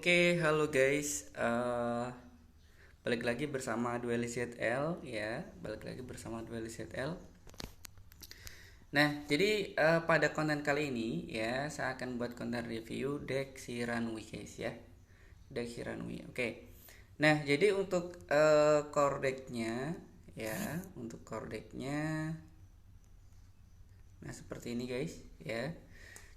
Oke, halo guys. Balik lagi bersama Duelis ZL ya. Balik lagi bersama Duelis ZL. Nah, jadi pada konten kali ini ya, saya akan buat konten review deck Shiranui guys ya. Deck Shiranui. Oke. Nah, jadi untuk core decknya ya, untuk core decknya, nah seperti ini guys ya.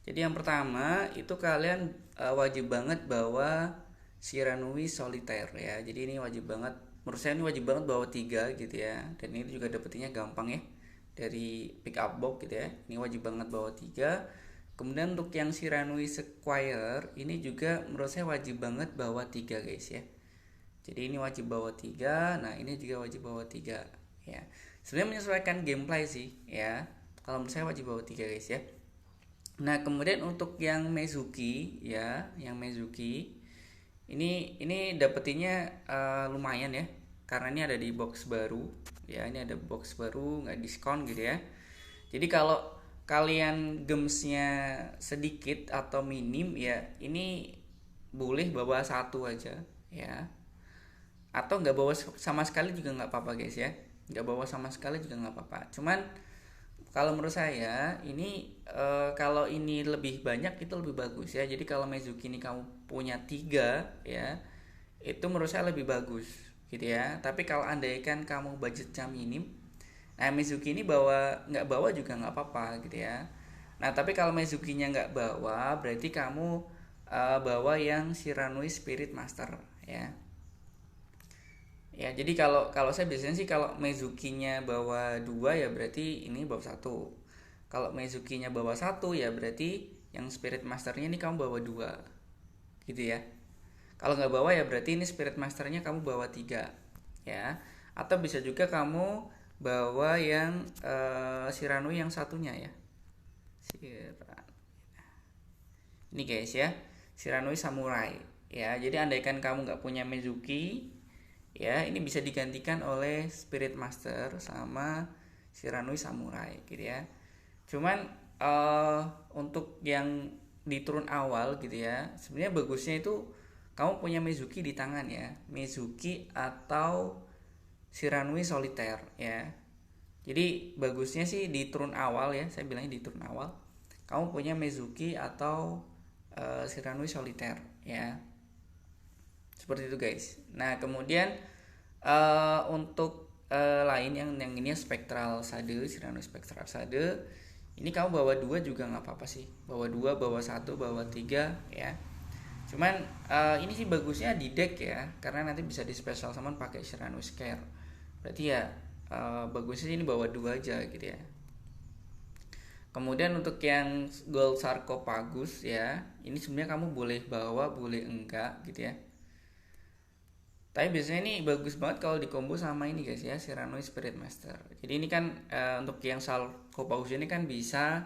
Jadi yang pertama itu kalian wajib banget bawa Shiranui Solitaire ya. Jadi ini wajib banget. Menurut saya ini wajib banget bawa 3 gitu ya. Dan ini juga dapetinnya gampang ya. Dari pick up box gitu ya. Ini wajib banget bawa 3. Kemudian untuk yang Shiranui Squire ini juga menurut saya wajib banget bawa 3 guys ya. Jadi ini wajib bawa 3. Nah, ini juga wajib bawa 3 ya. Sebenarnya menyesuaikan gameplay sih ya. Kalau menurut saya wajib bawa 3 guys ya. Nah, kemudian untuk yang Mezuki ya, yang Mezuki ini dapetinnya lumayan ya. Karena ini ada di box baru. Ya, ini ada box baru, nggak diskon gitu ya. Jadi kalau kalian gemsnya sedikit atau minim ya, ini boleh bawa satu aja ya. Atau nggak bawa sama sekali juga nggak apa-apa guys ya. Nggak bawa sama sekali juga nggak apa-apa. Cuman kalau menurut saya ini kalau ini lebih banyak itu lebih bagus ya. Jadi kalau Mezuki ini kamu punya 3 ya, itu menurut saya lebih bagus gitu ya. Tapi kalau andaikan kamu budgetnya minim, nah Mezuki ini nggak bawa juga nggak apa-apa gitu ya. Nah tapi kalau Mezukinya nggak bawa, berarti kamu bawa yang Shiranui Spirit Master ya. Ya, jadi kalau kalau saya biasanya sih kalau Mezuki-nya bawa 2 ya berarti ini bawa satu. Kalau Mezuki-nya bawa satu ya berarti yang Spirit Master-nya ini kamu bawa 2. Gitu ya. Kalau nggak bawa ya berarti ini Spirit Master-nya kamu bawa 3 ya. Atau bisa juga kamu bawa yang Shiranui yang satunya ya. Ini guys ya. Shiranui Samurai ya. Jadi andaikan kamu nggak punya Mezuki ya, ini bisa digantikan oleh Spirit Master sama Shiranui Samurai gitu ya. Cuman untuk yang di turun awal gitu ya, sebenarnya bagusnya itu kamu punya Mezuki di tangan ya, Mezuki atau Shiranui Solitaire ya. Jadi bagusnya sih di turun awal ya, saya bilangnya di turun awal kamu punya Mezuki atau Shiranui Solitaire ya, seperti itu guys. Nah kemudian untuk lain yang ini Spectral Sade, Shiranui Spectral Sade, ini kamu bawa 2 juga nggak apa-apa sih. Bawa 2, bawa satu, bawa 3 ya. Cuman ini sih bagusnya di deck ya, karena nanti bisa di special summon pakai Shiranui Scare. Berarti ya bagusnya ini bawa 2 aja gitu ya. Kemudian untuk yang Gold Sarcophagus ya, ini sebenarnya kamu boleh bawa, boleh enggak gitu ya. Tapi biasanya ini bagus banget kalau dikombo sama ini guys ya, Shiranui Spirit Master. Jadi ini kan untuk yang Sarcophagus ini kan bisa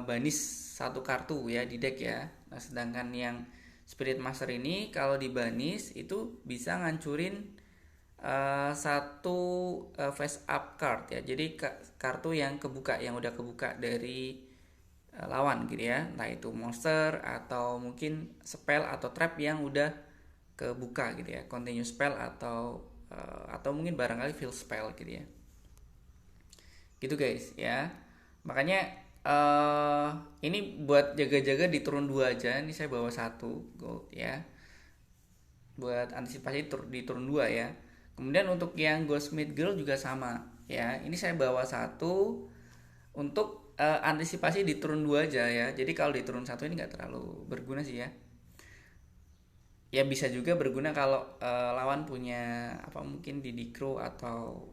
banis satu kartu ya di deck ya. Nah, sedangkan yang Spirit Master ini kalau dibanis itu bisa ngancurin satu face up card ya. Jadi kartu yang kebuka, yang udah kebuka dari lawan gitu ya. Entah itu monster atau mungkin spell atau trap yang udah kebuka gitu ya. Continue spell atau mungkin barangkali fill spell gitu ya. Gitu guys ya. Makanya ini buat jaga-jaga di turun 2 aja. Ini saya bawa 1 gold ya. Buat antisipasi di turun 2 ya. Kemudian untuk yang Goldsmith Girl juga sama ya. Ini saya bawa 1 untuk antisipasi di turun 2 aja ya. Jadi kalau di turun 1 ini nggak terlalu berguna sih ya. Ya bisa juga berguna kalau lawan punya apa mungkin Didikro atau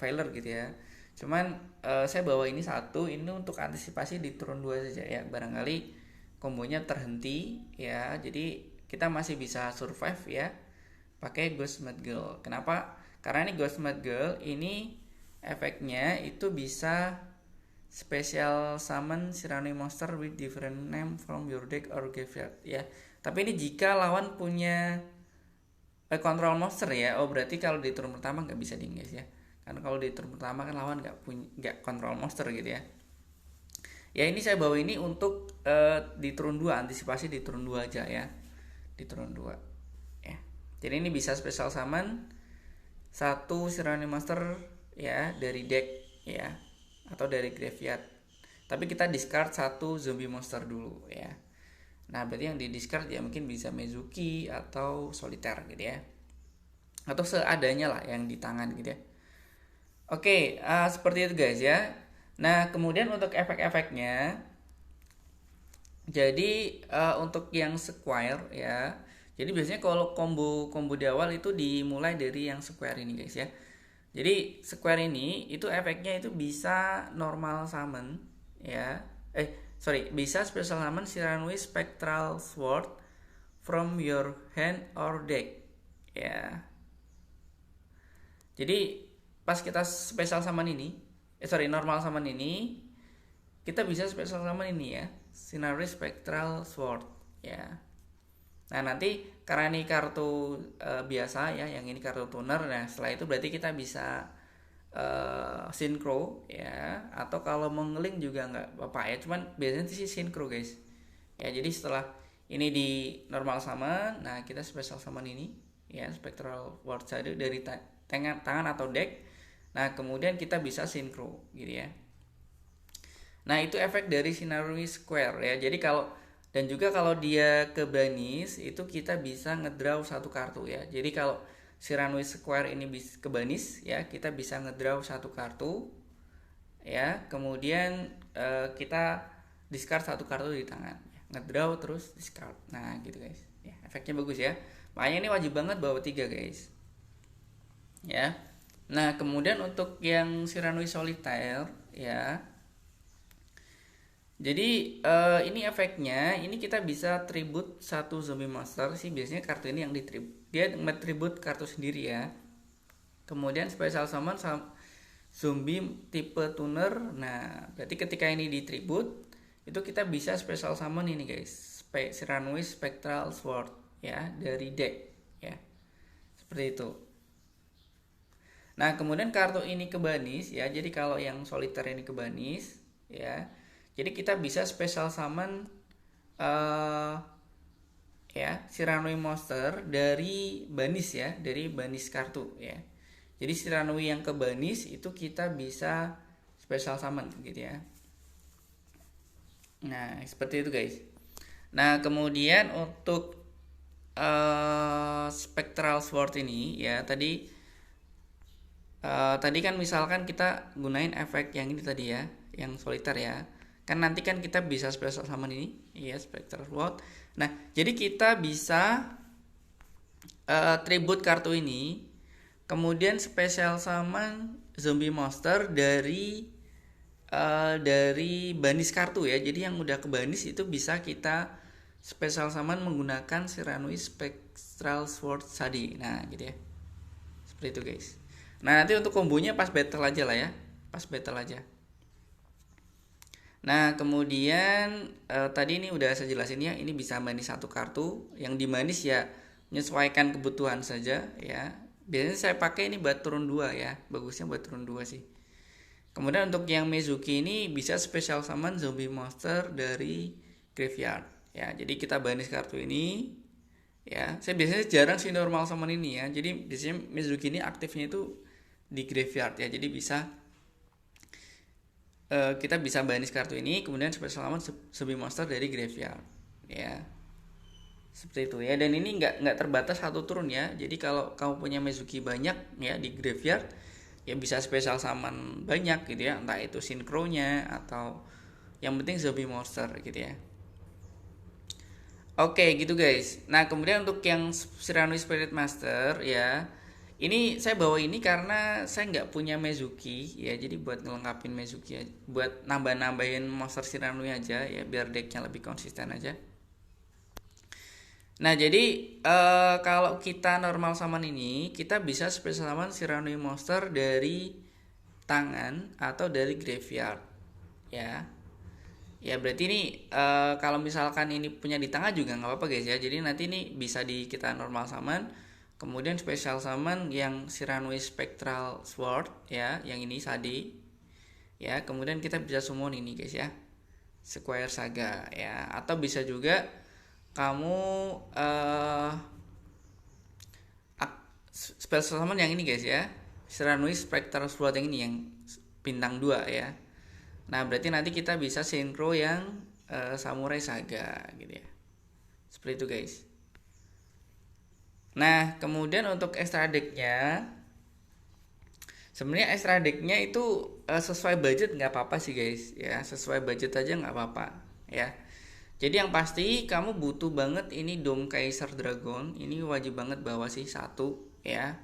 Veiler gitu ya. Cuman saya bawa ini 1 ini untuk antisipasi di turun 2 saja ya. Barangkali kombonya terhenti ya. Jadi kita masih bisa survive ya pakai Goldsmith Girl. Kenapa? Karena ini Goldsmith Girl ini efeknya itu bisa special summon Shiranui monster with different name from your deck or graveyard ya. Tapi ini jika lawan punya control monster ya. Oh berarti kalau di turun pertama nggak bisa di guys ya. Karena kalau di turun pertama kan lawan nggak control monster gitu ya. Ya ini saya bawa ini untuk di turun 2, antisipasi di turun 2 aja ya. di turun 2 ya. Jadi ini bisa special summon satu Sirani Monster ya dari deck ya, atau dari graveyard. Tapi kita discard satu zombie monster dulu ya. Nah berarti yang di discard ya mungkin bisa Mezuki atau Solitaire gitu ya, atau seadanya lah yang di tangan gitu ya. Oke, seperti itu guys ya. Nah kemudian untuk efek-efeknya, jadi untuk yang square ya, jadi biasanya kalau combo di awal itu dimulai dari yang square ini guys ya. Jadi square ini itu efeknya itu bisa normal summon ya. Bisa special summon Shiranui Spectral Sword from your hand or deck ya. Jadi pas kita special summon ini, normal summon ini, kita bisa special summon ini ya, Shiranui Spectral Sword ya. Nah nanti karena ini kartu biasa ya, yang ini kartu tuner. Nah setelah itu berarti kita bisa synchro ya, atau kalau mau ngeling juga nggak apa-apa ya, cuman biasanya sih synchro guys ya. Jadi setelah ini di normal summon, nah kita special summon ini ya, Spectral Ward Shadow dari tangan atau deck. Nah kemudian kita bisa synchro gitu ya. Nah itu efek dari Shiranui Square ya. Jadi dan juga kalau dia ke banis itu kita bisa ngedraw satu kartu ya. Jadi kalau Shiranui Square ini ke banis ya, kita bisa ngedraw satu kartu ya. Kemudian kita discard satu kartu di tangan, ngedraw terus discard. Nah gitu guys ya, efeknya bagus ya. Makanya ini wajib banget bawa 3 guys ya. Nah kemudian untuk yang Shiranui Solitaire ya, jadi ini efeknya, ini kita bisa tribute satu zombie monster sih, biasanya kartu ini yang dia nge-tribute kartu sendiri ya. Kemudian special summon zombie tipe tuner. Nah berarti ketika ini di tribute itu kita bisa special summon ini guys, Shiranui Spectral Sword ya dari deck ya, seperti itu. Nah kemudian kartu ini ke banis ya, jadi kalau yang solitaire ini ke banis ya, jadi kita bisa special summon ya Shiranui monster dari banis ya, dari banis kartu ya. Jadi Shiranui yang ke banis itu kita bisa special summon gitu ya. Nah seperti itu guys. Nah kemudian untuk Spectral Sword ini ya, tadi kan misalkan kita gunain efek yang ini tadi ya, yang solitaire ya, kan nanti kan kita bisa special summon ini ya, Spectral Sword. Nah jadi kita bisa tribute kartu ini, kemudian special summon zombie monster dari banis kartu ya. Jadi yang udah ke banis itu bisa kita special summon menggunakan Shiranui Spectral Sword tadi. Nah gitu ya, seperti itu guys. Nah nanti untuk kombonya pas battle aja lah ya, pas battle aja. Nah kemudian tadi ini udah saya jelasin ya, ini bisa manis satu kartu, yang dimanis ya menyesuaikan kebutuhan saja ya. Biasanya saya pakai ini buat turun 2 ya, bagusnya buat turun 2 sih. Kemudian untuk yang Mezuki ini bisa special summon zombie monster dari graveyard ya. Jadi kita banis kartu ini ya. Saya biasanya jarang sih normal summon ini ya, jadi biasanya Mezuki ini aktifnya itu di graveyard ya. Jadi bisa kita bisa banis kartu ini, kemudian special summon zombie monster dari graveyard ya, seperti itu ya. Dan ini nggak terbatas satu turun ya. Jadi kalau kamu punya Mezuki banyak ya di graveyard ya, bisa special summon banyak gitu ya, entah itu sinkronya atau yang penting zombie monster gitu ya. Oke gitu guys. Nah kemudian untuk yang Shiranui Spirit Master ya, ini saya bawa ini karena saya nggak punya Mezuki ya, jadi buat ngelengkapin Mezuki aja, buat nambahin monster Shiranui aja ya, biar decknya lebih konsisten aja. Nah jadi kalau kita normal summon ini, kita bisa special summon Shiranui monster dari tangan atau dari graveyard ya. Ya berarti ini kalau misalkan ini punya di tangan juga nggak apa-apa guys ya. Jadi nanti ini bisa kita normal summon, kemudian special summon yang Shiranui Spectral Sword ya, yang ini tadi ya. Kemudian kita bisa summon ini guys ya, Square Saga ya, atau bisa juga kamu special summon yang ini guys ya, Shiranui Spectral Sword yang ini, yang bintang 2 ya. Nah berarti nanti kita bisa synchro yang Samurai Saga gitu ya, seperti itu guys. Nah kemudian untuk extra decknya, sebenarnya extra decknya itu sesuai budget nggak apa-apa sih guys ya, sesuai budget aja nggak apa-apa ya. Jadi yang pasti kamu butuh banget ini Dome Kaiser Dragon, ini wajib banget bawa sih satu ya,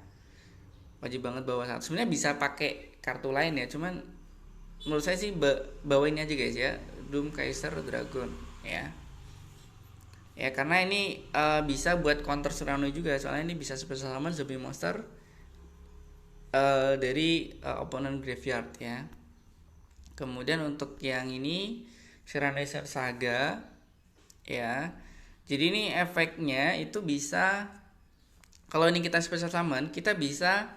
wajib banget bawa satu. Sebenarnya bisa pakai kartu lain ya, cuman menurut saya sih bawa ini aja guys ya, Dome Kaiser Dragon ya. Ya karena ini bisa buat counter Shiranui juga, soalnya ini bisa special summon zombie monster dari opponent graveyard ya. Kemudian untuk yang ini Shiranui Saga ya. Jadi ini efeknya itu bisa, kalau ini kita special summon, kita bisa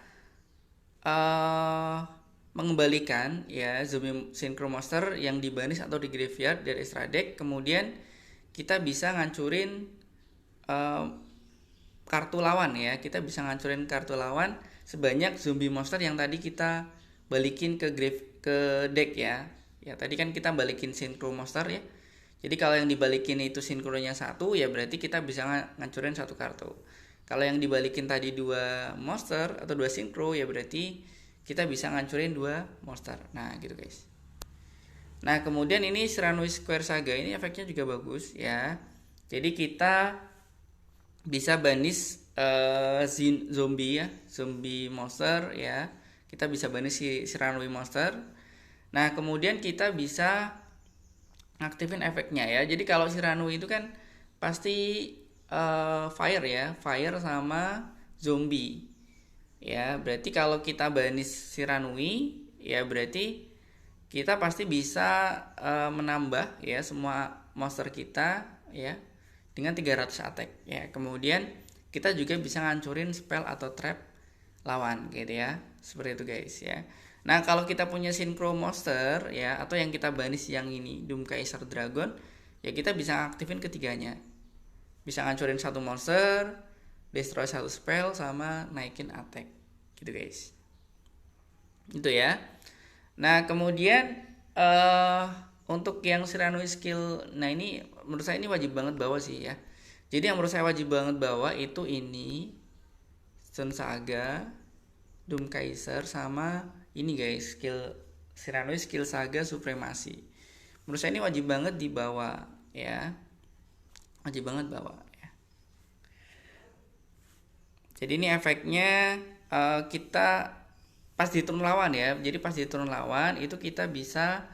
mengembalikan ya zombie synchro monster yang dibanis atau di graveyard dari extra deck. Kemudian kita bisa ngancurin kartu lawan ya, kita bisa ngancurin kartu lawan sebanyak zombie monster yang tadi kita balikin ke deck ya. Ya tadi kan kita balikin synchro monster ya. Jadi kalau yang dibalikin itu sinkronya 1 ya berarti kita bisa ngancurin 1 kartu. Kalau yang dibalikin tadi 2 monster atau 2 sinkro ya berarti kita bisa ngancurin 2 monster. Nah gitu guys. Nah kemudian ini Shiranui Square Saga ini efeknya juga bagus ya. Jadi kita bisa banis zombie ya, zombie monster ya. Kita bisa banis si Shiranui monster. Nah kemudian kita bisa aktifin efeknya ya. Jadi kalau Shiranui itu kan pasti fire ya, fire sama zombie ya. Berarti kalau kita banis Shiranui ya berarti kita pasti bisa menambah ya semua monster kita ya dengan 300 attack ya. Kemudian kita juga bisa ngancurin spell atau trap lawan gitu ya. Seperti itu guys ya. Nah kalau kita punya synchro monster ya, atau yang kita banis yang ini Dome Kaiser Dragon ya, kita bisa aktifin ketiganya. Bisa ngancurin 1 monster, destroy 1 spell, sama naikin attack gitu guys. Itu ya. Nah kemudian untuk yang Shiranui skill, nah ini menurut saya ini wajib banget bawa sih ya. Jadi yang menurut saya wajib banget bawa itu ini Sun Saga, Dome Kaiser, sama ini guys skill Shiranui skill Saga Supremasi. Menurut saya ini wajib banget dibawa ya, wajib banget bawa ya. Jadi ini efeknya kita pas di turun lawan ya. Jadi pas di turun lawan itu kita bisa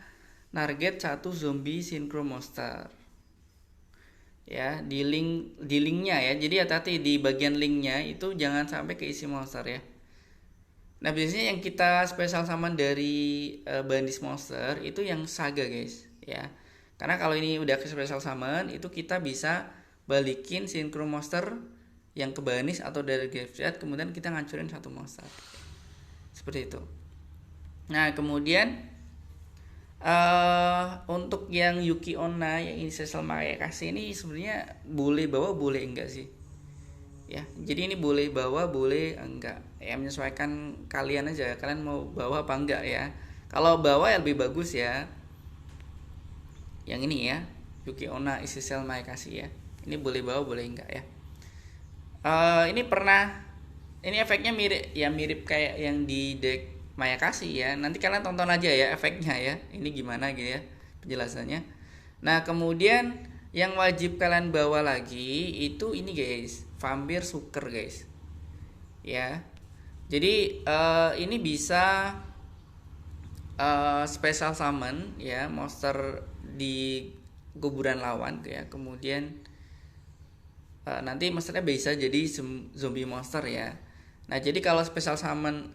target 1 zombie synchro monster ya, di linknya ya. Jadi hati-hati di bagian linknya itu jangan sampai keisi monster ya. Nah biasanya yang kita special summon dari bandis monster itu yang Saga guys ya. Karena kalau ini udah ke special summon itu kita bisa balikin synchro monster yang ke banis atau dari graveyard, kemudian kita ngancurin 1 monster. Seperti itu. Nah kemudian untuk yang Yuki Onna yang ini Cecil Mayakashi ini sebenarnya boleh bawa boleh enggak sih ya. Jadi ini boleh bawa boleh enggak ya, menyesuaikan kalian aja, kalian mau bawa apa enggak ya. Kalau bawa ya lebih bagus ya yang ini ya, Yuki Onna Cecil Mayakashi ya. Ini boleh bawa boleh enggak ya. Ini efeknya mirip kayak yang di deck Mayakashi ya. Nanti kalian tonton aja ya efeknya ya, ini gimana gitu ya penjelasannya. Nah kemudian yang wajib kalian bawa lagi itu ini guys, Vampire Sucker guys ya. Jadi ini bisa special summon ya monster di kuburan lawan ya. Kemudian nanti monsternya bisa jadi zombie monster ya. Nah jadi kalau special summon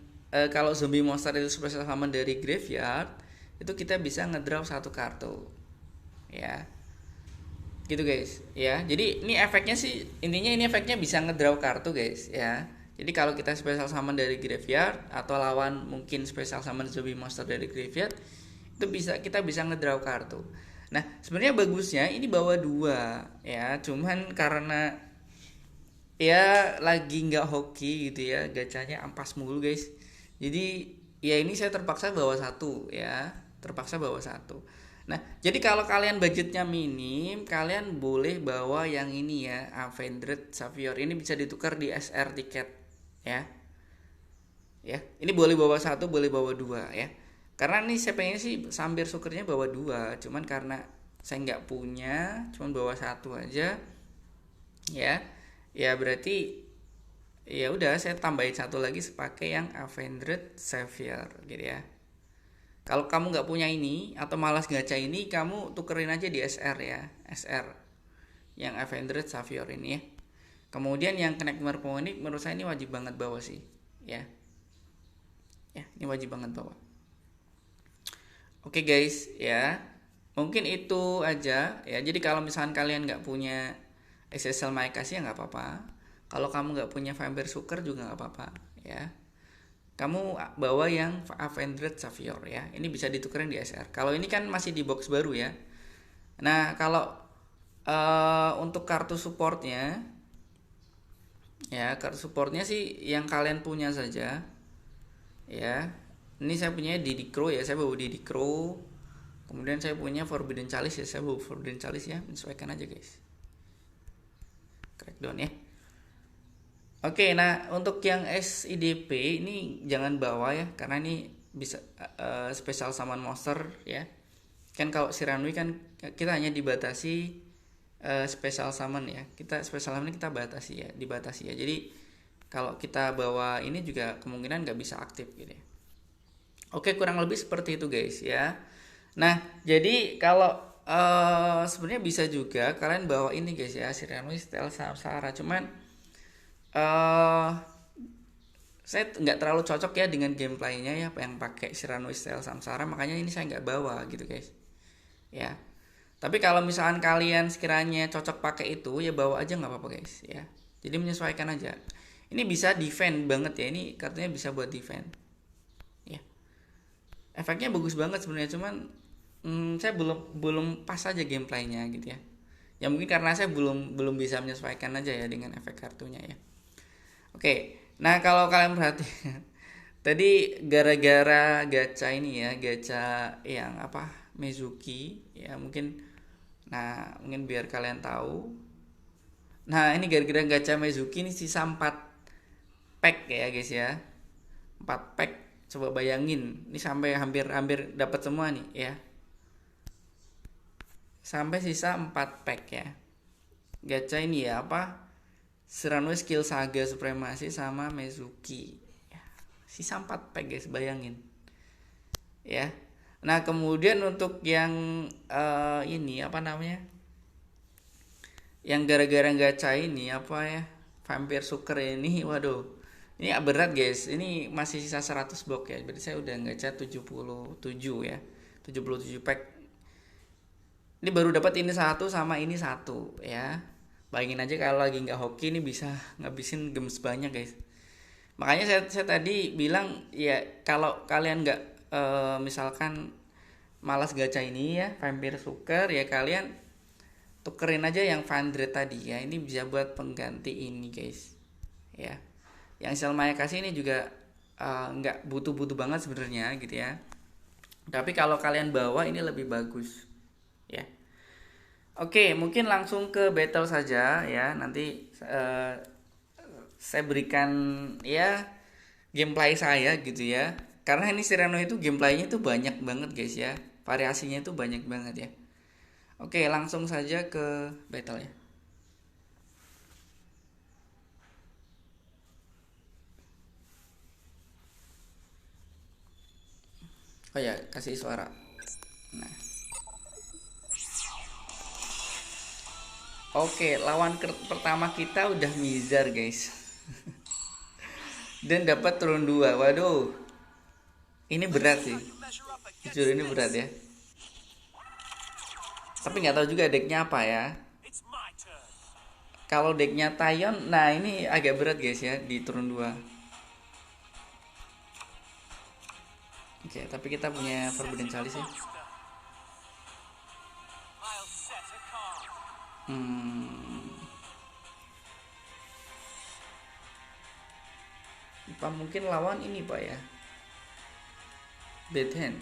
kalau zombie monster itu special summon dari graveyard itu kita bisa ngedraw 1 kartu ya. Gitu guys ya. Jadi ini efeknya sih intinya ini efeknya bisa ngedraw kartu guys ya. Jadi kalau kita special summon dari graveyard atau lawan mungkin special summon zombie monster dari graveyard itu kita bisa ngedraw kartu. Nah, sebenarnya bagusnya ini bawa dua ya, cuman karena ya lagi nggak hoki gitu ya, gacanya ampas mulu guys. Jadi ya ini saya terpaksa bawa satu ya, terpaksa bawa satu. Nah, jadi kalau kalian budgetnya minim, kalian boleh bawa yang ini ya, Avendred Savior. Ini bisa ditukar di SR tiket ya. Ya, ini boleh bawa satu, boleh bawa dua ya. Karena nih saya pengen sih sambil sukernya bawa dua, cuman karena saya nggak punya, cuman bawa satu aja ya. Ya berarti ya udah saya tambahin satu lagi sebagai yang Avendred Savior gitu ya. Kalau kamu nggak punya ini atau malas gacha ini, kamu tukerin aja di SR ya, SR yang Avendred Savior ini ya. Kemudian yang Connect Merponik menurut saya ini wajib banget bawa sih ya. Ya, ini wajib banget bawa. Oke guys ya, mungkin itu aja ya. Jadi kalau misalkan kalian nggak punya SSL Maekasi ya nggak apa-apa. Kalau kamu nggak punya Vampire Sucker juga nggak apa-apa ya. Kamu bawa yang Avendred Savior ya. Ini bisa ditukerin di SR. Kalau ini kan masih di box baru ya. Nah kalau untuk kartu supportnya ya, kartu supportnya sih yang kalian punya saja ya. Ini saya punya Diddy Crow ya, saya bawa Diddy Crow. Kemudian saya punya Forbidden Chalice ya, saya bawa Forbidden Chalice ya, menyesuaikan aja guys. Crackdown ya. Oke, nah untuk yang SIDP ini jangan bawa ya, karena ini bisa special summon monster ya. Kan kalau Shiranui kan kita hanya dibatasi special summon ya. Kita special summon kita batasi ya, dibatasi ya. Jadi kalau kita bawa ini juga kemungkinan nggak bisa aktif gitu ya. Oke, kurang lebih seperti itu guys ya. Nah, jadi kalau sebenarnya bisa juga kalian bawa ini guys ya, Shiranui Style Samsara. Cuman saya nggak terlalu cocok ya dengan gameplaynya ya yang pakai Shiranui Style Samsara, makanya ini saya nggak bawa gitu guys ya. Tapi kalau misalkan kalian sekiranya cocok pakai itu ya bawa aja nggak apa-apa guys ya. Jadi menyesuaikan aja. Ini bisa defend banget ya, ini kartunya bisa buat defend ya. Efeknya bagus banget sebenarnya, cuman saya belum pas aja gameplaynya gitu ya. Ya mungkin karena saya belum bisa menyesuaikan aja ya dengan efek kartunya ya. Oke, nah kalau kalian perhatikan tadi gara-gara gacha ini ya, gacha yang apa Mezuki ya mungkin, nah mungkin biar kalian tahu. Nah ini gara-gara gacha Mezuki ini sisa 4 pack ya guys ya, 4 pack. Coba bayangin, ini sampai hampir dapat semua nih ya, sampai sisa 4 pack ya. Gacha ini ya apa? Shiranui Skill Saga Supremasi sama Mezuki. Ya, sisa 4 pack guys, bayangin. Ya. Nah, kemudian untuk yang ini apa namanya? Yang gara-gara gacha ini apa ya? Vampire Sucker ini, waduh. Ini berat guys. Ini masih sisa 100 blok ya. Berarti saya udah gacha 77 ya. 77 pack. Ini baru dapat ini satu sama ini satu ya. Bayangin aja kalau lagi nggak hoki ini bisa ngabisin gems banyak guys. Makanya saya tadi bilang ya kalau kalian nggak misalkan malas gacha ini ya Vampire Sucker ya, kalian tukerin aja yang Vandred tadi ya. Ini bisa buat pengganti ini guys ya. Yang Selmaya kasih ini juga nggak butuh-butuh banget sebenarnya gitu ya. Tapi kalau kalian bawa ini lebih bagus ya. Oke, mungkin langsung ke battle saja ya. Nanti saya berikan ya gameplay saya gitu ya. Karena ini Sereno itu gameplaynya itu banyak banget guys ya. Variasinya itu banyak banget ya. Oke, langsung saja ke battle ya. Oh ya, kasih suara. Nah. Oke, lawan pertama kita udah Mizar guys. Dan dapat turun 2. Waduh. Ini berat sih. Jujur ini berat ya. Tapi nggak tahu juga decknya apa ya. Kalau decknya Tayon, nah ini agak berat guys ya di turun 2. Oke, tapi kita punya Forbidden Chalice ya. Hmm, Pak mungkin lawan ini Pak ya, bad hand.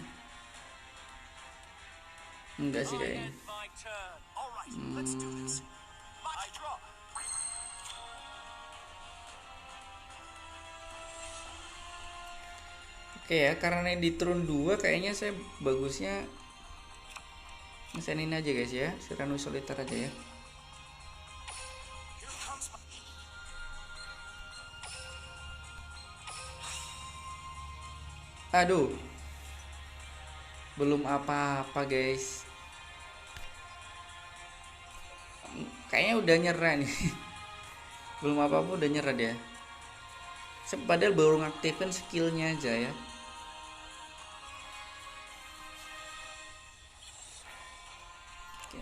Enggak sih kayaknya. Hmm, Oke ya, karena ini di turun 2 kayaknya saya bagusnya mesenin aja guys ya, Siranu Solitaire aja ya. Aduh, belum apa-apa guys. Kayaknya udah nyerah nih. Belum apa-apa udah nyerah dia. Padahal baru ngaktifin skillnya aja ya. Oke.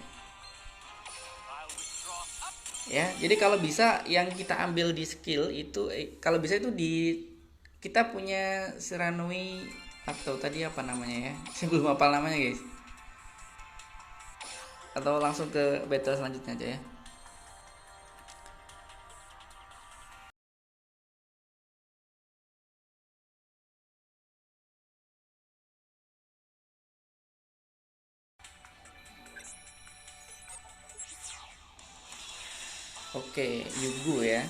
Ya, jadi kalau bisa yang kita ambil di skill itu kalau bisa itu di kita punya Siranui atau tadi apa namanya ya? Saya belum hafal namanya guys. Atau langsung ke battle selanjutnya aja ya. Oke, Yugu ya.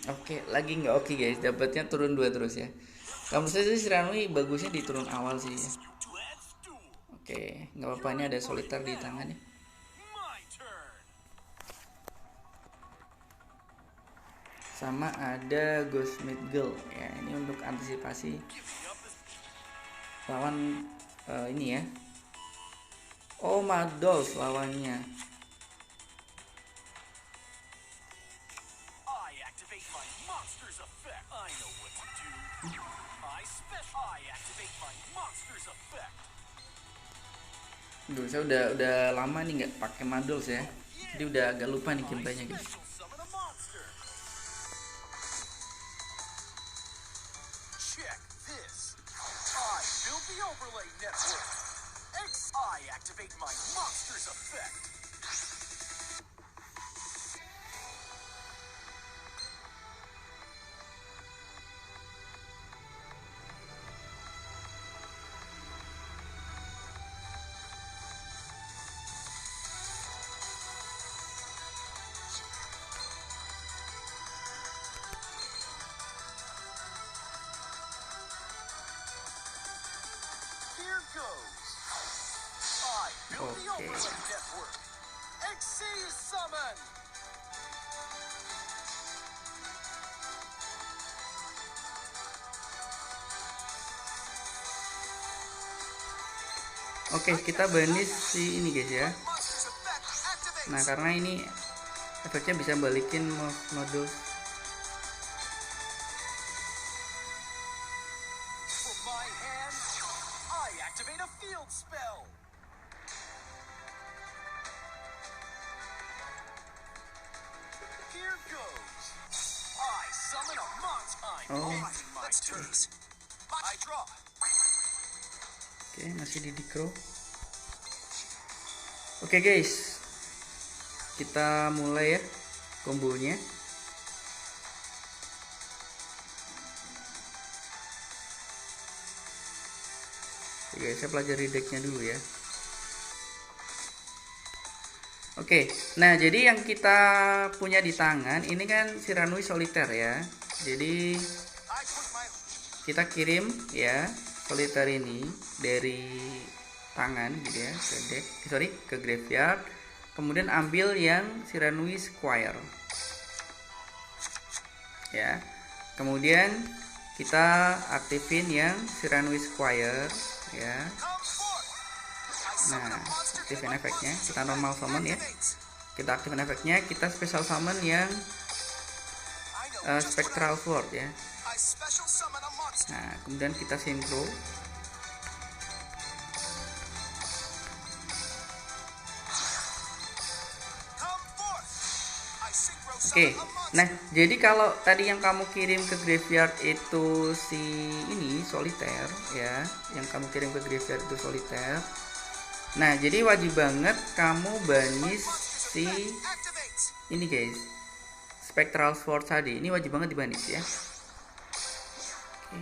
Oke, lagi nggak oke guys. Dapatnya turun 2 terus ya. Kalau menurut saya sih Shiranui bagusnya di turun awal sih ya. Oke, nggak apa-apa, ini ada soliter di tangan ya. Sama ada Ghost Mid Girl ya. Ini untuk antisipasi lawan ini ya. Oh, Mados lawannya. Duh, saya udah lama nih nggak pakai Mados ya. Jadi udah agak lupa nih gameplaynya guys. Oke. Oke, kita banis si ini guys ya. Nah, karena ini efeknya bisa balikin mode. Oh. Oke, masih di Dikro. Oke guys, kita mulai ya kombonya. Oke guys, saya pelajari decknya dulu ya. Oke, nah jadi yang kita punya di tangan ini kan Shiranui Solitaire ya. Jadi kita kirim ya Solitaire ini dari tangan gitu ya ke deck, ke graveyard. Kemudian ambil yang Shiranui Squire ya. Kemudian kita aktifin yang Shiranui Squire ya. Nah, aktifin efeknya, kita normal summon ya. Kita aktifin efeknya, kita special summon yang Spectral Sword ya. Nah, kemudian kita synchro. Oke, nah jadi kalau tadi yang kamu kirim ke graveyard itu si ini Solitaire ya, yang kamu kirim ke graveyard itu Solitaire. Nah, jadi wajib banget kamu banis si ini guys, Spectral Sword tadi. Ini wajib banget dibanis ya. Oke.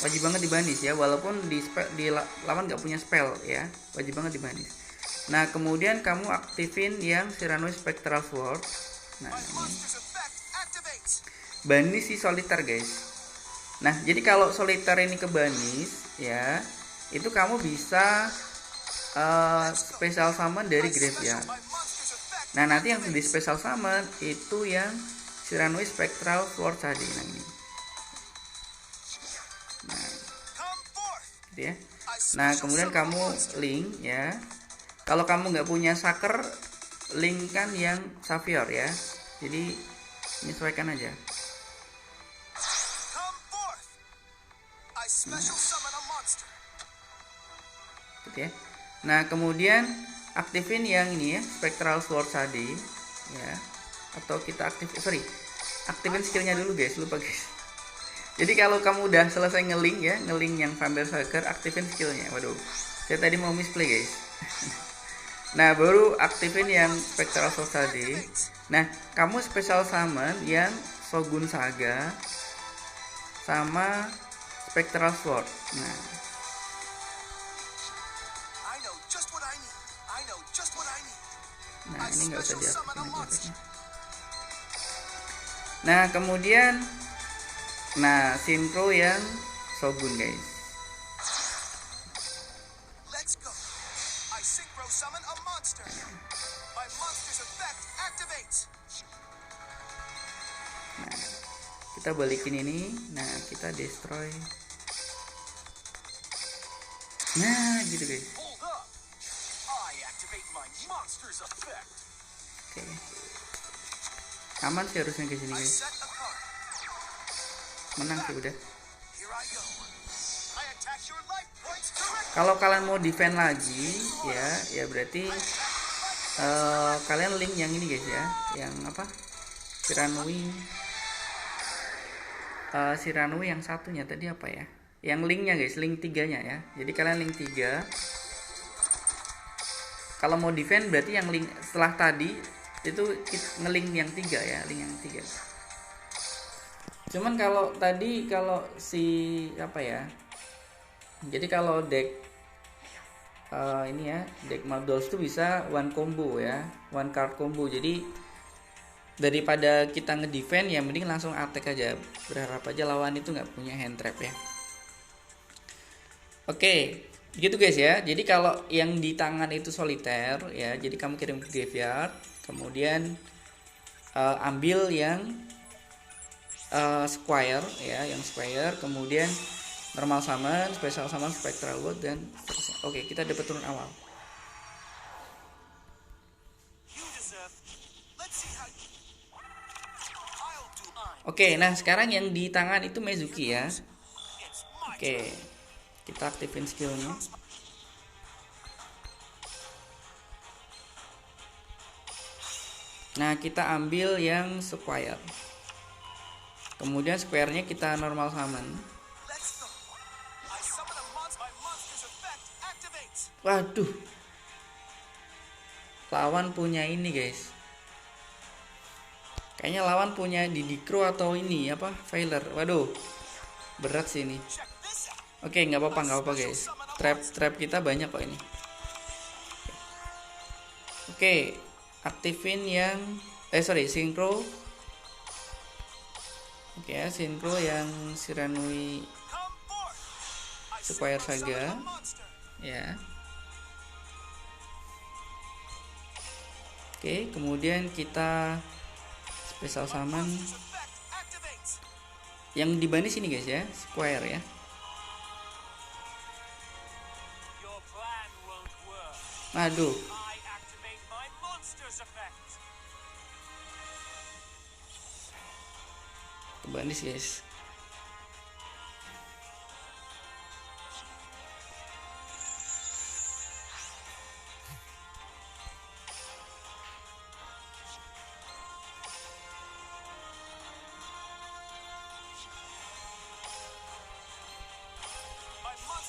Wajib banget dibanis ya, walaupun di lawan nggak punya spell ya, wajib banget dibanis. Nah, kemudian kamu aktifin yang Cyranoid Spectral Sword. Nah, ini. Banis si Solitaire guys. Nah, jadi kalau Solitaire ini kebanis ya, itu kamu bisa special summon dari graveyard. Nah, nanti yang di special summon itu yang Cyranoid Spectral Sword tadi. Nah, ini. Nah, gitu ya. Nah, kemudian kamu link ya. Kalau kamu nggak punya Saker, link kan yang Savior ya. Jadi menyesuaikan aja. Gitu ya. Nah, kemudian aktifin yang ini ya, Spectral Sword tadi ya. Atau kita aktifin skillnya dulu guys, lupa guys. Jadi kalau kamu udah selesai ngelink ya, ngelink yang Vampire Saker, aktifin skillnya. Waduh, saya tadi mau misplay guys. Nah, baru aktifin yang Spectral Sword tadi. Nah, kamu special summon yang Shogun Saga sama Spectral Sword. Nah, ini nggak usah diaktifin aja. Nah, kemudian synchro yang Shogun guys. Nah, kita balikin ini. Nah, kita destroy. Nah, gitu guys. Oke. Aman sih harusnya ke sini guys. Menang sih udah. Kalau kalian mau defend lagi ya berarti kalian link yang ini guys ya, yang apa? Shiranui yang satunya tadi apa ya? Yang linknya guys, link 3-nya ya. Jadi kalian link 3. Kalau mau defend berarti yang link setelah tadi itu ngelink yang 3 ya, link yang 3. Cuman kalau tadi si apa ya? Jadi kalau deck ini ya, deck Marduls itu bisa one combo ya, one card combo. Jadi daripada kita ngedefend ya mending langsung attack aja. Berharap aja lawan itu nggak punya hand trap ya. Oke, gitu guys ya. Jadi kalau yang di tangan itu solitaire ya, jadi kamu kirim ke graveyard, kemudian ambil yang square ya, yang square, kemudian normal summon, special summon, spectral ward dan seterusnya. Oke, kita dapat turun awal. Oke, nah sekarang yang di tangan itu Mezuki ya. Oke, kita aktifin skillnya. Nah, kita ambil yang square. Kemudian square-nya kita normal summon. Waduh. Lawan punya ini, guys. Kayaknya lawan punya Didikro atau ini apa? Failer. Waduh. Berat sih ini. Oke, nggak apa-apa, guys. Trap kita banyak kok ini. Oke, aktifin yang synchro. Oke ya, synchro yang Shiranui Square Saga ya. Oke, kemudian kita special summon yang dibanis ini guys ya, Square ya. Aduh. Kebanis guys.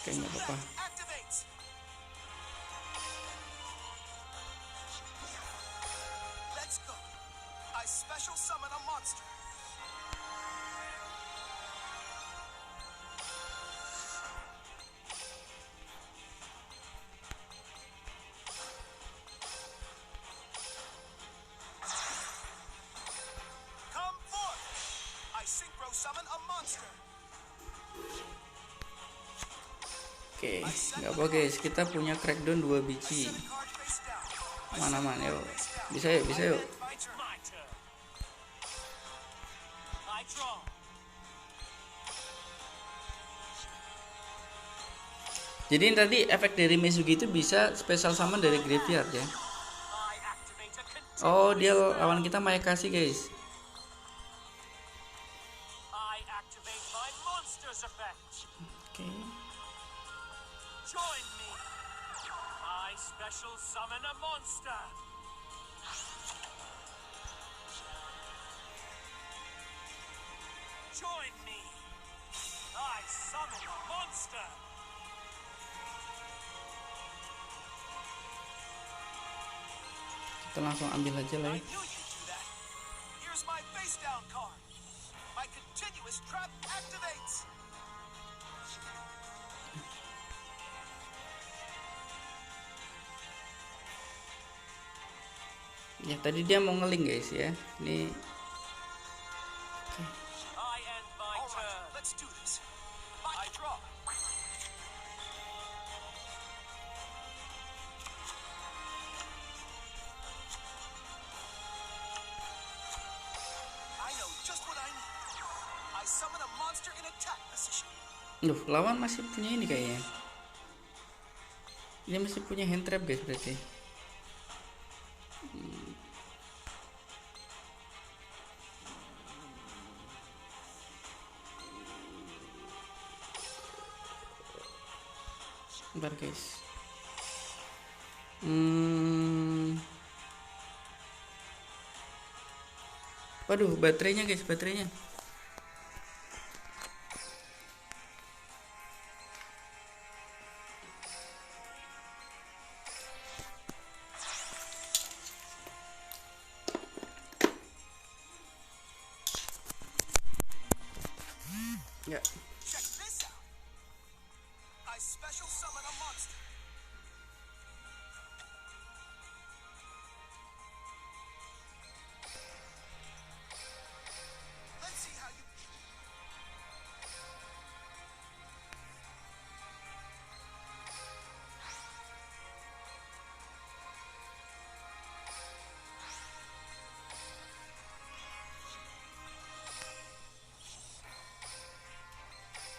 Kayaknya apa-apa. I special summon a monster. Come forth. I synchro summon a monster. Oke, nggak apa guys, kita punya crackdown 2 biji. Set a card face down. Mana-mana yuk. Bisa yuk, bisa yuk. It's my turn. I draw. Jadi tadi efek dari Mezugi itu bisa special summon dari graveyard ya. I activate a continuous. Oh, dia lawan kita Mayakasi guys. I activate my monster's effect. Oke. Join me. I special summon a monster. Join me. I summon a monster. Kita langsung ambil aja lah I ya. knew you'd do that. Here's my face down card. My continuous trap activates. Ya tadi dia mau ngeling guys ya. Ini I end my turn. Let's do this. I draw. I know just what I need. I summon a monster in attack position. Duh, lawan masih punya ini kayaknya. Dia masih punya hand trap guys berarti. Bentar guys. Waduh, baterainya guys, baterainya. Ya. Check this out. I special summon a monster. Let's see how you.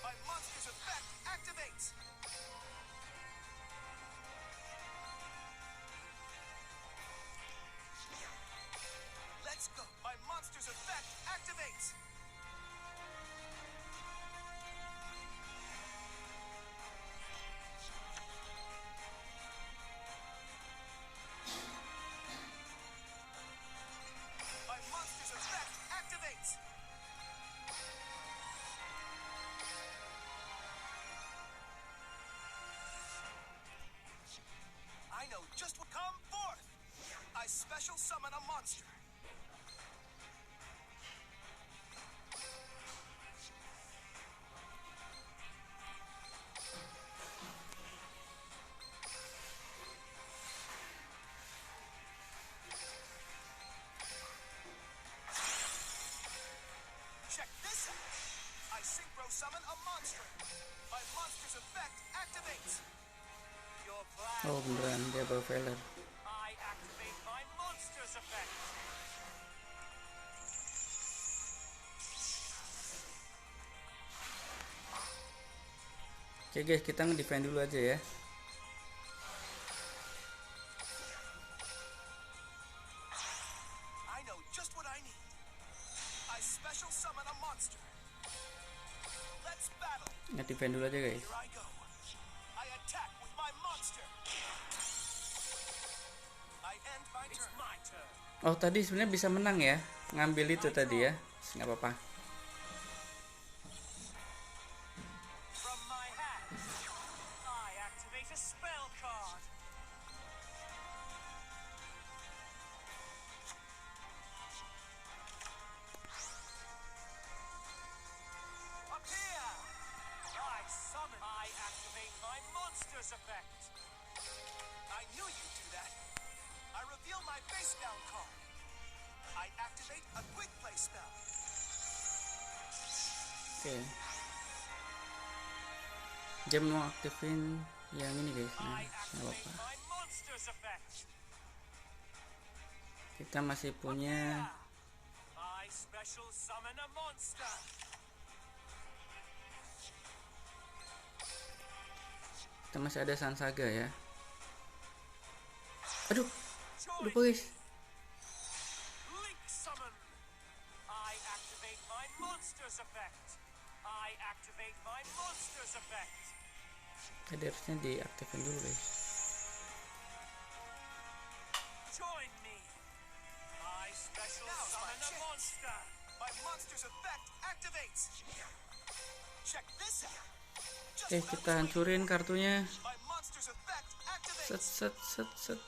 My monster's effect activates. Let's go. My monster's effect activates. My monster's effect activates. I know just what come forth. I special summon a monster. Check this out. I synchro summon a monster. My monster's effect activates. Your plan. Oh beneran dia bawa Veler. I activate my monster's effect. Oke guys, kita nge-defend dulu aja ya. I know just what I need. I special summon a monster. Let's battle. Nge-defend dulu aja guys. Here I go. I attack with my monster. I end my turn. It's my turn. Oh tadi sebenarnya bisa menang ya, ngambil itu tadi ya. Nggak apa-apa. From my hat, I activate a spell card. Oke. Dia mau aktifin yang ini guys. Nah, nggak apa-apa. My monster's effect. Kita masih punya I special summon a monster. kita masih ada Sansaga ya. Aduh, Join lupa guys. Link summon. I activate my monster's effect. I activate my monster's effect. Tadi harusnya diaktifin dulu guys. Join me. I special summon a monster. My monster's effect activates. Check this out. Oke, kita hancurin kartunya. My monster's effect Set activates. set set set.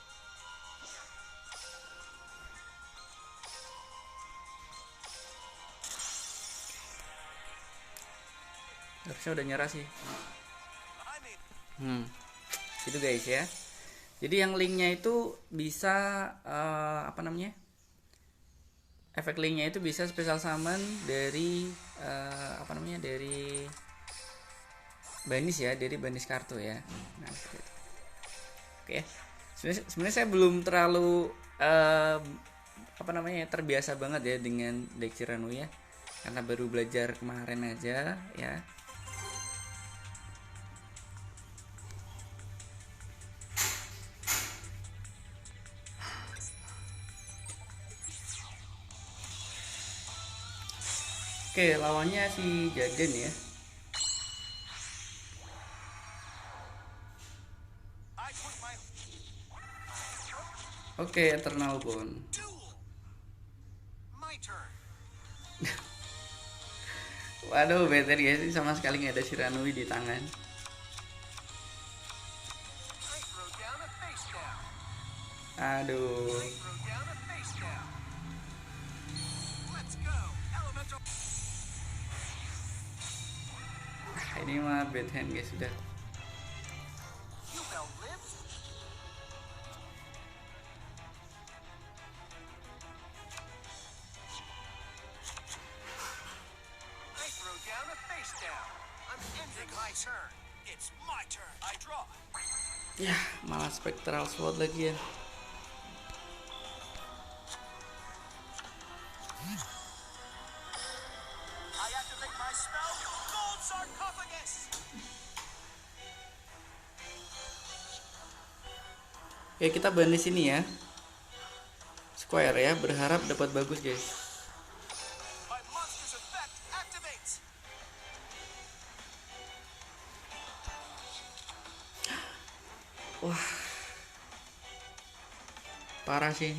Harusnya udah nyerah sih. I mean, Gitu guys ya. Jadi yang linknya itu bisa apa namanya? Efek linknya itu bisa special summon dari apa namanya? Dari banis ya, dari banis kartu ya. Nah, seperti itu. Oke. Sebenarnya saya belum terlalu apa namanya? Terbiasa banget ya dengan deck Ciranu ya. Karena baru belajar kemarin aja ya. Oke, lawannya si Jaden ya. I put my Oke, Eternal Bond. duel. My turn. Waduh, better guys, ini sama sekali nggak ada Shiranui di tangan. I throw down a face down. Aduh. I throw down a face down. Let's go. Elemental. Ini mah bad hand guys sudah. You will live. I throw down a face down. I'm ending my turn. It's my turn. I draw. Ya, malah Spectral Sword lagi ya. I activate my spell. Gold sarcophagus. Oke, kita banis ini ya. Square ya, berharap dapat bagus guys. My monster's effect activates. Wah. Parah sih.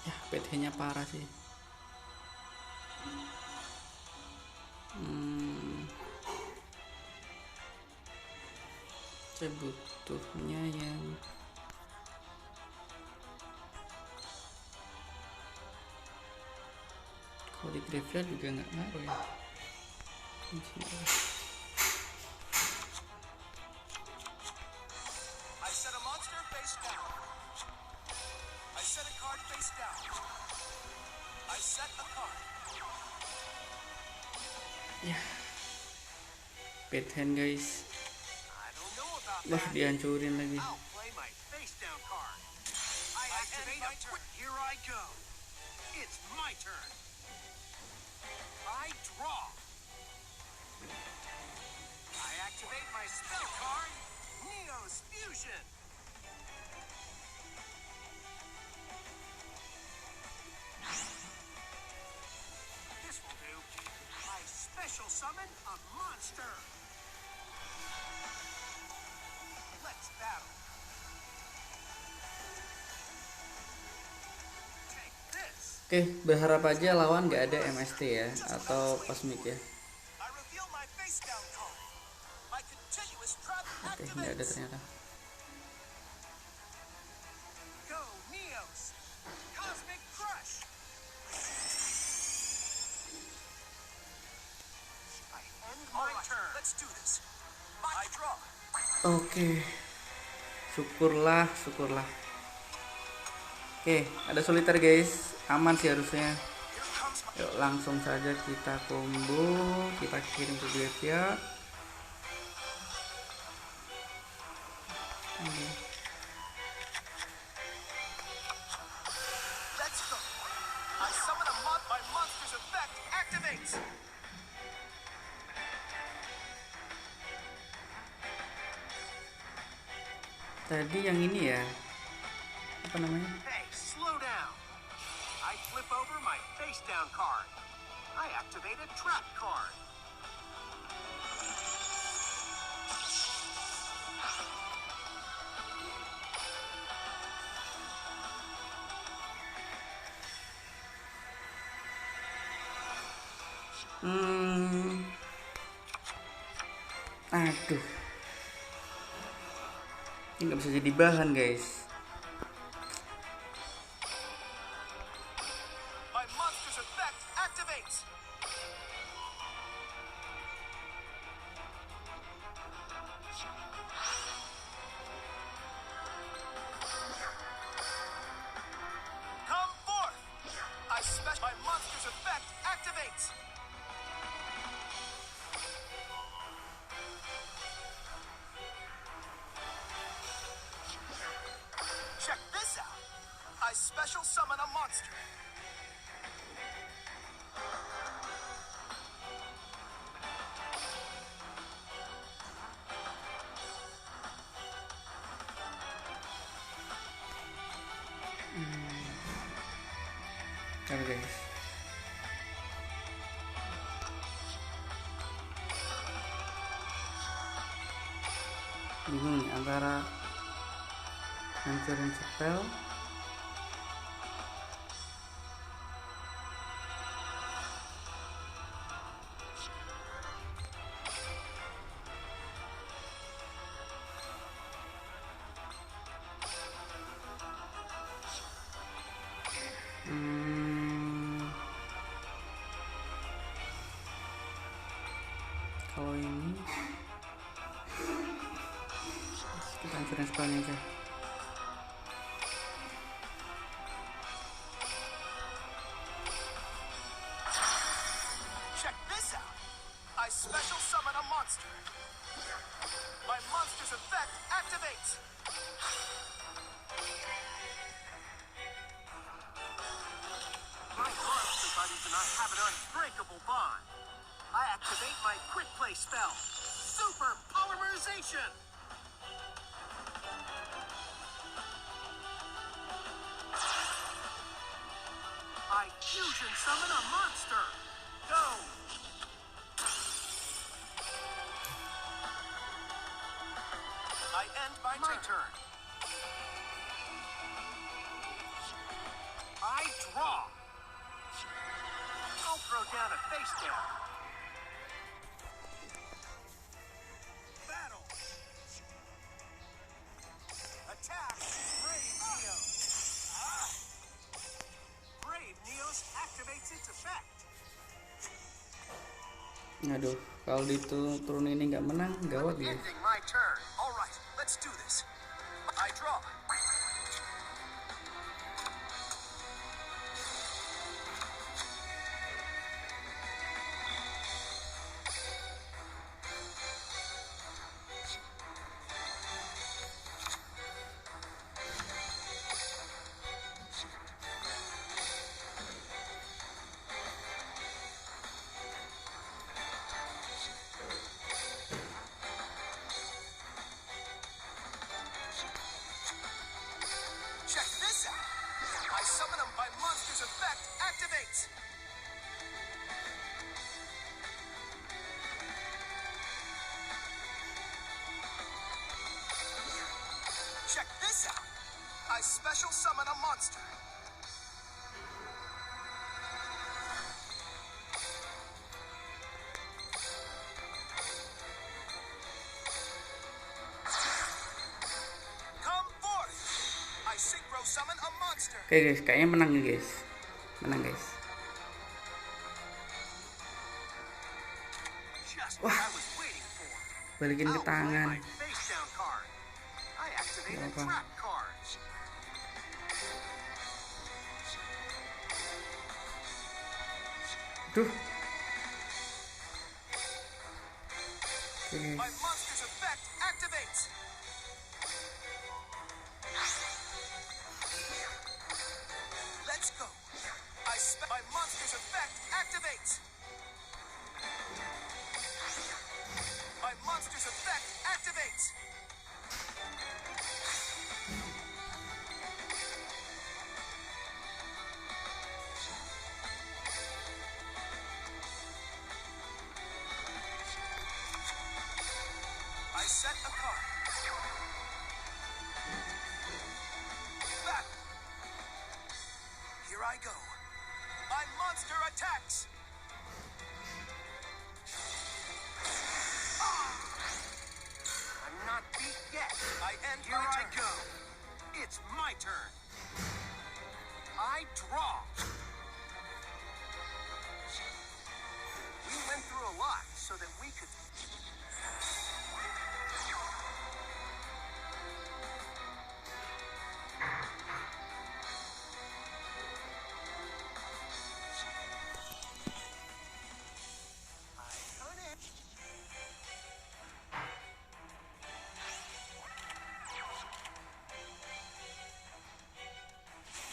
Ya, PT-nya parah sih. Saya butuhnya yang kalau di graveyard juga nggak ngaruh ya. I set a monster face down. I set a card face down. I set a card. Ya, bad hand guys. I don't know about Wah, that. dihancurin lagi. I'll play my face down card. I activate my turn. Here I go. It's my turn. I draw. I activate my spell card. Neo's Fusion. This will do. I special summon a monster. Let's battle. Take this. Oke, berharap aja lawan nggak ada MST ya atau Cosmic ya. I reveal my face down card. My continuous trap Oke, nggak ada activates. ternyata. Go Neos. Cosmic Crush. let's do this. I draw. Oke. Syukurlah. Oke, ada soliter guys. Aman sih harusnya. Here comes my Yuk langsung saja kita combo. Kita kirim ke graveyard. let's go. I summon a my monster's effect activates. Tadi yang ini ya. Apa namanya? Hey, slow down. I flip over my face down card. I activate a trap card. Aduh. Ini nggak bisa jadi bahan guys. My monster's effect activates. Come forth. I special my monster's effect activates. Check this out. I special summon a monster. Oke guys. Bingung nih antara hancurin spell kalau ini kita hancurin spellnya aja. Check this out. I special summon a monster. My monster's effect activates. My monster buddies and I have an unbreakable bond. I activate my quick play spell, Super Polymerization. I fusion summon a monster. Go. I end my turn. I draw. I'll throw down a face down. Battle. Attack. Brave Neo. Brave Neos activates its effect. Aduh, kalau turun ini nggak menang, gawat guys. Ending my turn. All right, let's do this. I draw. Check this out. I summon him by monster's effect activates. Check this out. I special summon a monster. Come forth. I synchro summon a monster. Oke guys, kayaknya menang nih guys. Menang guys. Just what I was waiting for. balikin ke I'll play tangan. my face down card. I activate a Apa? trap card. Duh. Oke. My monster's effect activates. Let's go. My monster's effect activates. My monster's effect activates. I set a card. Battle. Here I go. My monster attacks. I'm not beat yet. I end Here I go. It's my turn. I draw. We went through a lot so that we could...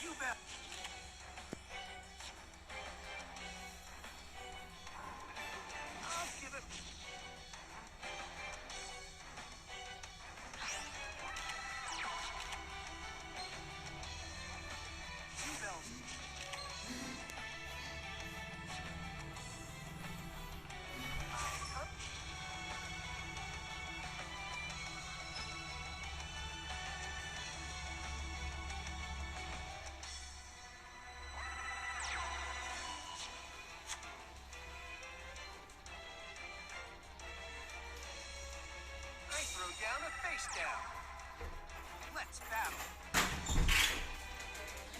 You bet. I'll give it. You bells. I throw down a face down. Let's battle.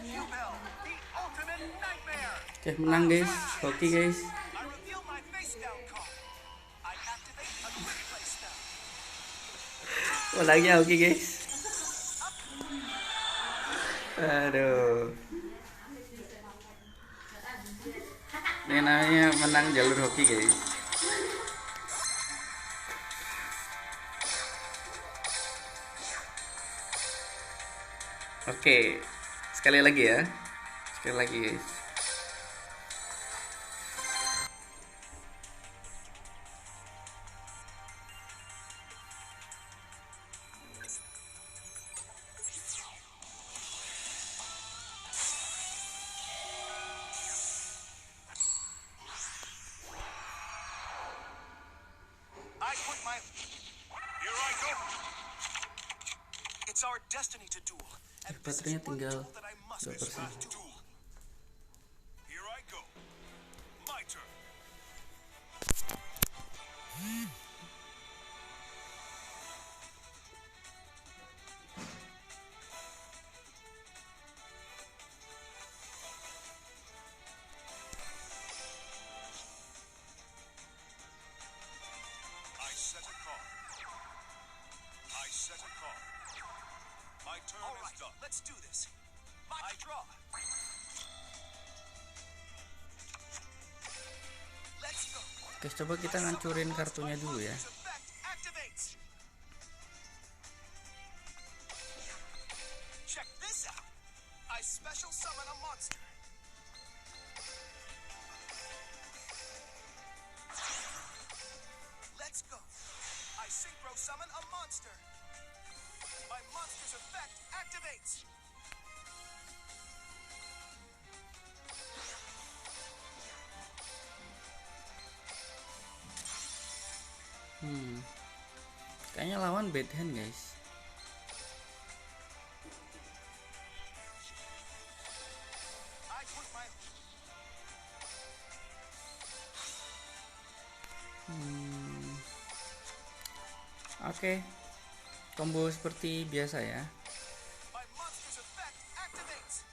You bell, the ultimate nightmare. Oke, menang guys. Hoki guys. I reveal my face down card. I activate a quick play spell. Menangnya Hoki guys. Aduh. Ini namanya menang jalur hoki guys. Oke, sekali lagi ya. Sekali lagi guys. I put my... Here I go. It's our destiny to duel. And this is Baterainya one tinggal duel that I must 2%. respond to. Here I go. My turn. I set a card. I set a card. My turn is done. Let's do this. I draw. Let's go. Guys, coba kita ngancurin kartunya dulu ya. Effect activates. Check this out. I special summon a monster. Let's go. I synchro summon a monster. My monster's effect activates. Kayaknya lawan bad hand guys. I put my Oke. Combo seperti biasa ya. my monster's effect activates.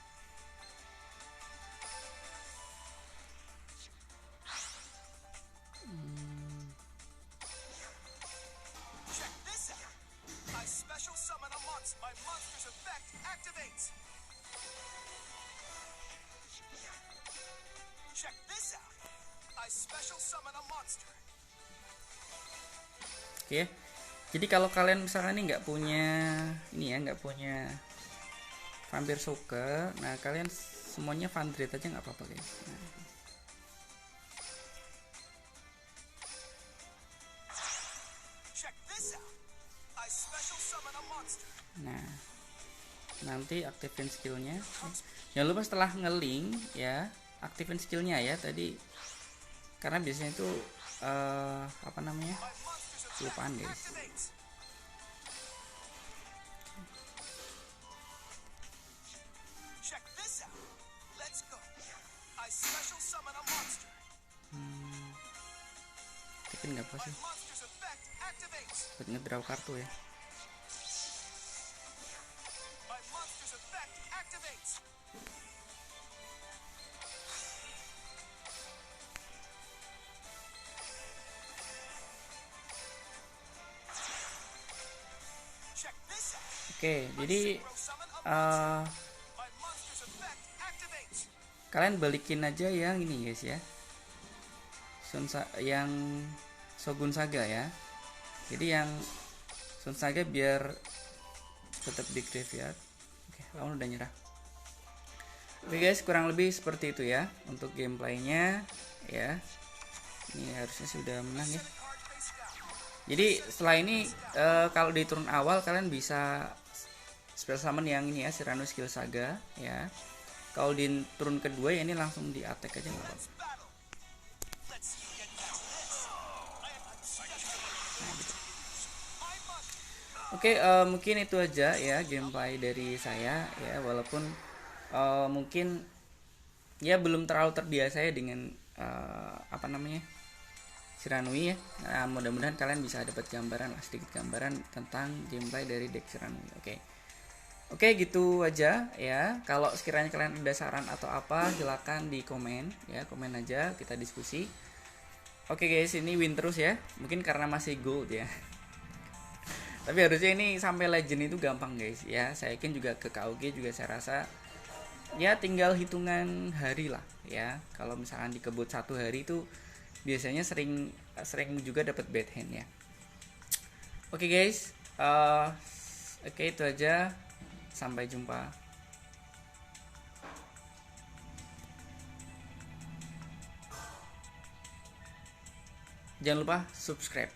I special summon a monster. Oke. Jadi kalau kalian misalkan ini nggak punya Vampire Soccer, nah kalian semuanya Vandred aja nggak apa-apa guys. Check this out. I special summon a monster. Nah, nanti aktifin skillnya. Jangan lupa setelah ngeling ya, aktifin skillnya ya tadi, karena biasanya itu apa namanya, My monster's effect kelupaan guys. activates. Check this out. Let's go. I special summon a monster. Aktifin nggak apa My sih, monster's effect activates. buat ngedraw kartu ya. My monster's effect activates. Check this out. Oke, jadi Synchro summon a monster. eh My monster's effect activates. kalian balikin aja yang ini guys ya, yang Shogun Saga ya. Jadi yang Shogun Saga biar tetap di graveyard. Oke, lawan udah nyerah. Oke guys, kurang lebih seperti itu ya untuk gameplaynya ya. Ini harusnya sudah menang ya. Card face down. Jadi setelah ini kalau di turun awal kalian bisa spell summon yang ini ya, Cyrano Skill Saga ya. Kalau di turun kedua ya ini langsung di attack aja nggak apa-apa. Let's battle. Let's see you get down to this. I have special. My monster. Oke, mungkin itu aja ya gameplay dari saya ya, walaupun mungkin ya belum terlalu terbiasa ya dengan apa namanya, Shiranui ya. Nah, mudah-mudahan kalian bisa dapat gambaran, sedikit gambaran tentang gameplay dari deck Shiranui. Oke, gitu aja ya. Kalau sekiranya kalian ada saran atau apa, silakan di komen ya, komen aja, kita diskusi. Oke guys, ini win terus ya. Mungkin karena masih gold ya. Tapi harusnya ini sampai legend itu gampang guys ya. Saya yakin juga ke KOG juga saya rasa ya tinggal hitungan hari lah ya. Kalau misalkan dikebut 1 hari itu biasanya sering juga dapat bad hand ya. Oke guys, oke itu aja. Sampai jumpa. Jangan lupa subscribe.